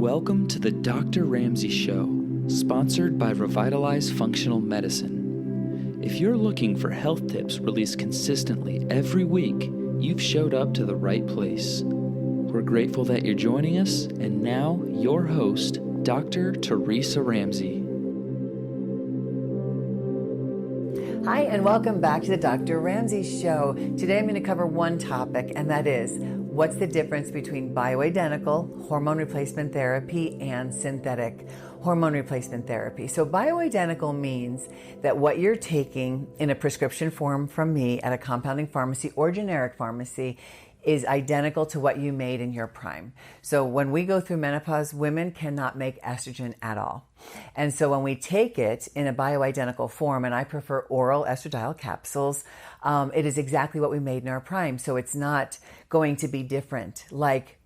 Welcome to the Dr. Ramsey Show, sponsored by Revitalize Functional Medicine. If you're looking for health tips released consistently every week, you've showed up to the right place. We're grateful that you're joining us, and now your host, Dr. Theresa Ramsey. Hi, and welcome back to the Dr. Ramsey Show. Today I'm going to cover one topic, and that is, what's the difference between bioidentical hormone replacement therapy and synthetic hormone replacement therapy? So bioidentical means that what you're taking in a prescription form from me at a compounding pharmacy or generic pharmacy is identical to what you made in your prime. So when we go through menopause, women cannot make estrogen at all. And so when we take it in a bioidentical form, and I prefer oral estradiol capsules, it is exactly what we made in our prime. So it's not going to be different like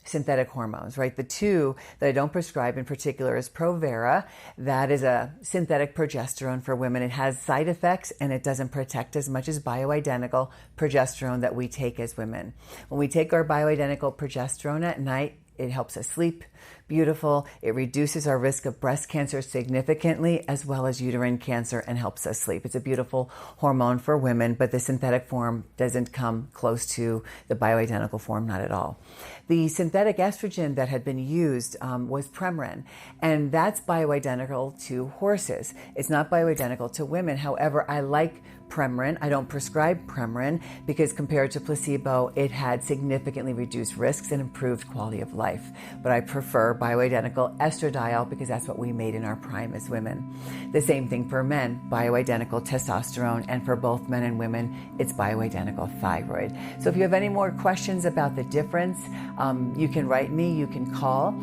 synthetic hormones, right? The two that I don't prescribe in particular is Provera. That is a synthetic progesterone for women. It has side effects and it doesn't protect as much as bioidentical progesterone that we take as women. When we take our bioidentical progesterone at night, it helps us sleep beautiful. It reduces our risk of breast cancer significantly, as well as uterine cancer, and helps us sleep. It's a beautiful hormone for women, but the synthetic form doesn't come close to the bioidentical form, not at all. The synthetic estrogen that had been used was Premarin, and that's bioidentical to horses. It's not bioidentical to women. However, I like Premarin. I don't prescribe Premarin because compared to placebo, it had significantly reduced risks and improved quality of life. But I prefer bioidentical estradiol because that's what we made in our prime as women. The same thing for men, bioidentical testosterone, and for both men and women, it's bioidentical thyroid. So if you have any more questions about the difference, you can write me, you can call.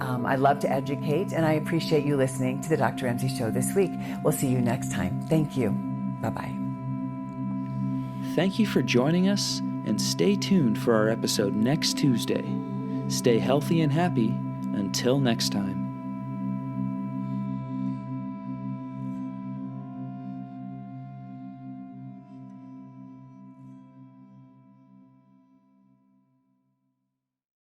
I love to educate, and I appreciate you listening to the Dr. Ramsey Show this week. We'll see you next time. Thank you. Bye-bye. Thank you for joining us, and stay tuned for our episode next Tuesday. Stay healthy and happy. Until next time.